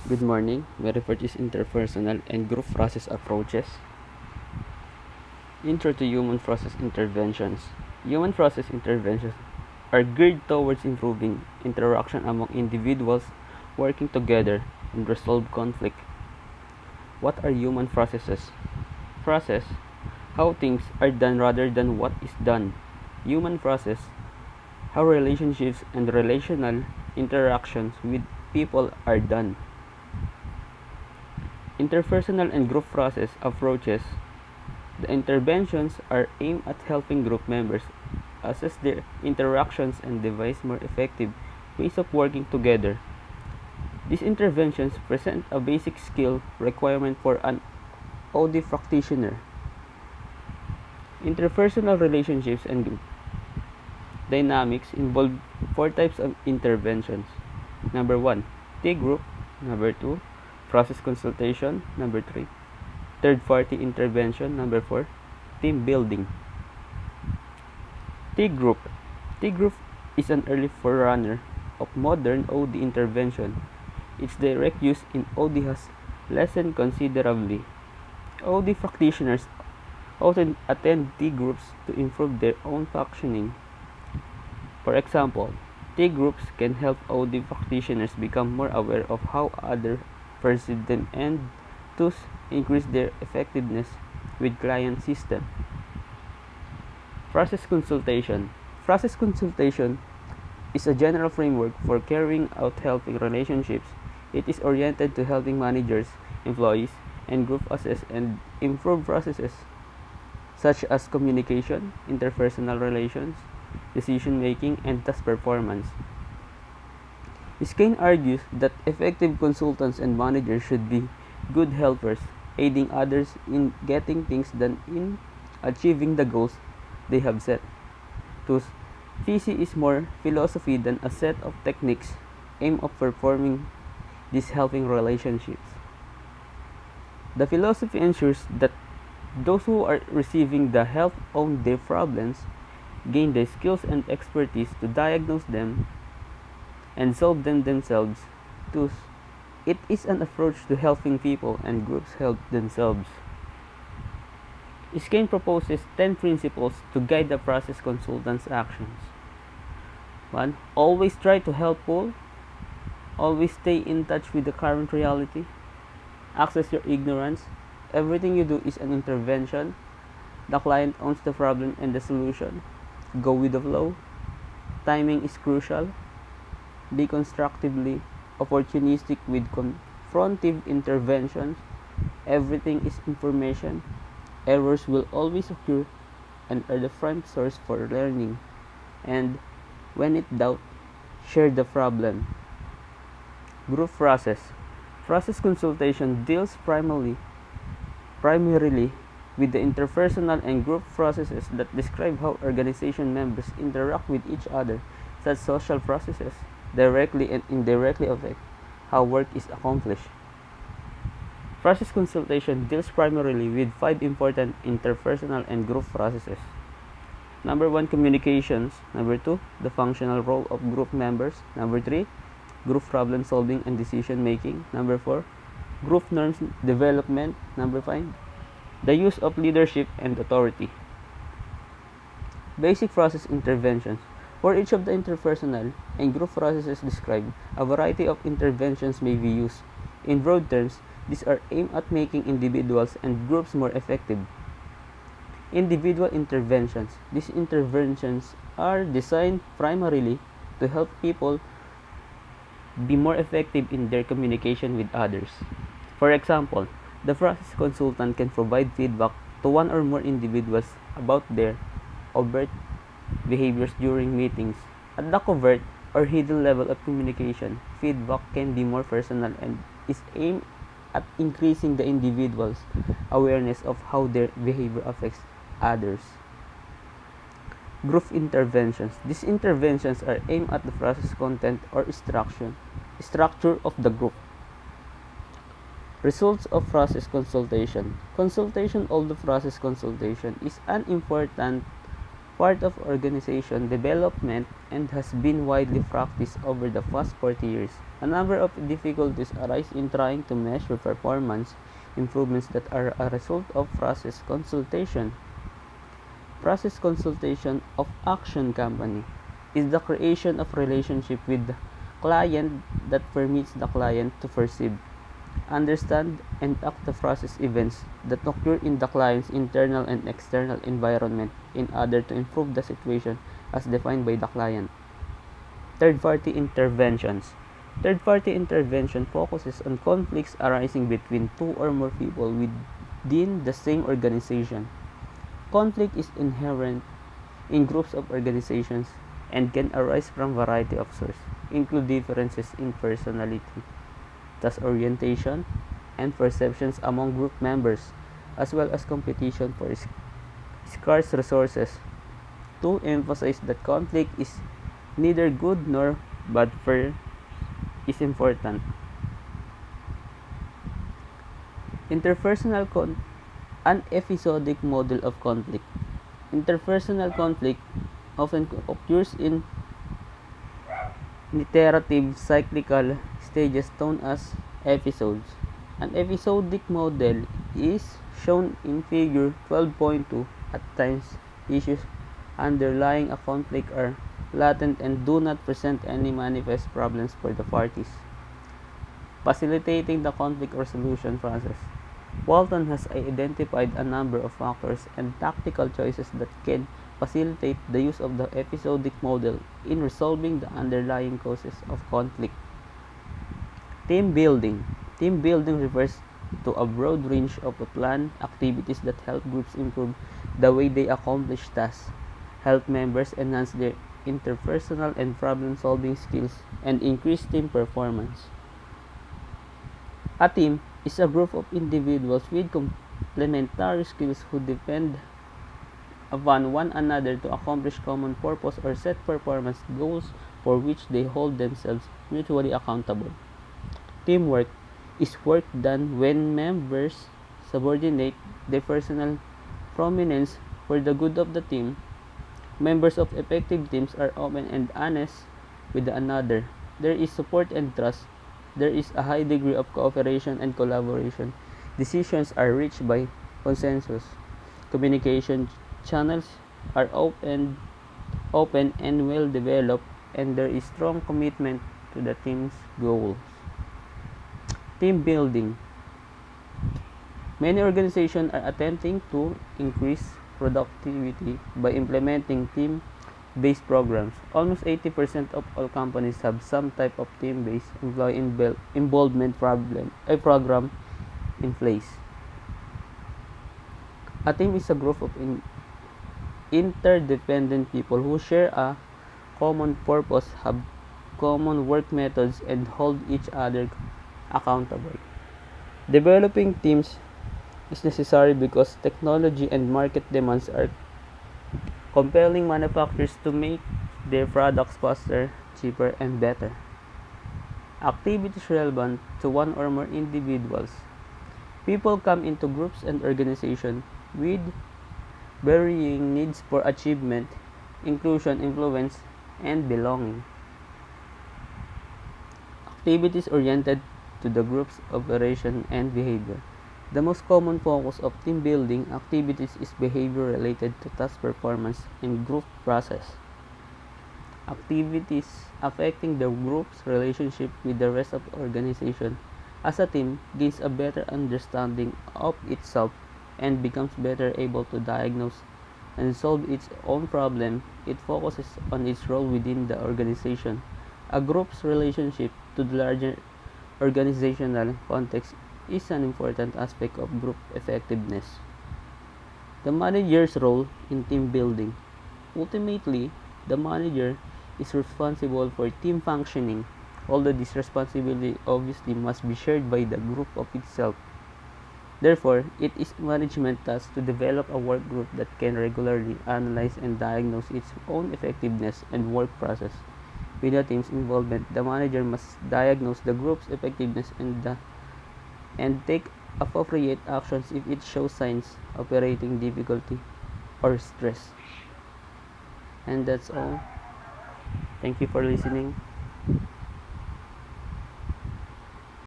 Good morning. My report is interpersonal and group process approaches. Intro to human process interventions. Human process interventions are geared towards improving interaction among individuals working together and resolve conflict. What are human processes? Process, how things are done rather than what is done. Human process, how relationships and relational interactions with people are done. Interpersonal and group process approaches. The interventions are aimed at helping group members assess their interactions and devise more effective ways of working together. These interventions present a basic skill requirement for an OD practitioner. Interpersonal relationships and dynamics involve four types of interventions. Number 1, T group. Number 2, process consultation. Number 3, third party intervention. Number 4, team building. T group. T group is an early forerunner of modern OD intervention. Its direct use in OD has lessened considerably. OD practitioners often attend T groups to improve their own functioning. For example, T groups can help OD practitioners become more aware of how others perceive them and thus increase their effectiveness with client system. Process consultation. Process consultation is a general framework for carrying out helping relationships. It is oriented to helping managers, employees, and group assess and improve processes such as communication, interpersonal relations, decision making, and task performance. Skane argues that effective consultants and managers should be good helpers, aiding others in getting things done in achieving the goals they have set. Thus, PC is more philosophy than a set of techniques aimed at performing these helping relationships. The philosophy ensures that those who are receiving the help own their problems, gain the skills and expertise to diagnose them and solve them themselves. Thus, it is an approach to helping people and groups help themselves. Skane proposes 10 principles to guide the process consultant's actions. 1. Always try to help all. Always stay in touch with the current reality. Access your ignorance. Everything you do is an intervention. The client owns the problem and the solution. Go with the flow. Timing is crucial. Be constructively opportunistic with confrontive interventions. Everything is information. Errors will always occur and are the prime source for learning. And when in doubt, share the problem. Group process. Process consultation deals primarily with the interpersonal and group processes that describe how organization members interact with each other. Such social processes directly and indirectly affect how work is accomplished. Process consultation deals primarily with 5 important interpersonal and group processes. Number 1, communications. Number 2, the functional role of group members. Number 3, group problem solving and decision making. Number 4, group norms development. Number 5, the use of leadership and authority. Basic process interventions. For each of the interpersonal and group processes described, a variety of interventions may be used. In broad terms, these are aimed at making individuals and groups more effective. Individual interventions. These interventions are designed primarily to help people be more effective in their communication with others. For example, the process consultant can provide feedback to one or more individuals about their overt behaviors during meetings. At the covert or hidden level of communication, feedback can be more personal and is aimed at increasing the individual's awareness of how their behavior affects others. Group interventions. These interventions are aimed at the process content or structure of the group. Results of process consultation. Consultation of the process consultation is an important part of organization development and has been widely practiced over the past 40 years. A number of difficulties arise in trying to measure performance improvements that are a result of process consultation. Process consultation of action company is the creation of relationship with the client that permits the client to perceive, understand, and act the process events that occur in the client's internal and external environment in order to improve the situation as defined by the client. Third-party interventions. Third-party intervention focuses on conflicts arising between two or more people within the same organization. Conflict is inherent in groups of organizations and can arise from a variety of sources, include differences in personality, task orientation, and perceptions among group members, as well as competition for scarce resources. To emphasize that conflict is neither good nor bad for is important. Interpersonal an episodic model of conflict. Interpersonal conflict often occurs in iterative cyclical stages known as episodes. An episodic model is shown in figure 12.2. At times, issues underlying a conflict are latent and do not present any manifest problems for the parties. Facilitating the conflict resolution process. Walton has identified a number of factors and tactical choices that can facilitate the use of the episodic model in resolving the underlying causes of conflict. Team building. Team building refers to a broad range of planned activities that help groups improve the way they accomplish tasks, help members enhance their interpersonal and problem-solving skills, and increase team performance. A team is a group of individuals with complementary skills who depend upon one another to accomplish common purpose or set performance goals for which they hold themselves mutually accountable. Teamwork is work done when members subordinate their personal prominence for the good of the team. Members of effective teams are open and honest with another. There is support and trust. There is a high degree of cooperation and collaboration. Decisions are reached by consensus. Communication channels are open and well developed, and there is strong commitment to the team's goals. Team building. Many organizations are attempting to increase productivity by implementing team-based programs. Almost 80% of all companies have some type of team-based employee involvement program in place. A team is a group of interdependent people who share a common purpose, have common work methods, and hold each other accountable. Developing teams is necessary because technology and market demands are compelling manufacturers to make their products faster, cheaper, and better. Activities relevant to one or more individuals. People come into groups and organizations with varying needs for achievement, inclusion, influence, and belonging. Activities oriented to the group's operation and behavior. The most common focus of team building activities is behavior related to task performance and group process. Activities affecting the group's relationship with the rest of the organization as a team gains a better understanding of itself and becomes better able to diagnose and solve its own problem. It focuses on its role within the organization. A group's relationship to the larger organizational context is an important aspect of group effectiveness. The manager's role in team building. Ultimately, the manager is responsible for team functioning, although this responsibility obviously must be shared by the group of itself. Therefore, it is management task to develop a work group that can regularly analyze and diagnose its own effectiveness and work process. With the team's involvement, the manager must diagnose the group's effectiveness and take appropriate actions if it shows signs of operating difficulty or stress. And that's all. Thank you for listening.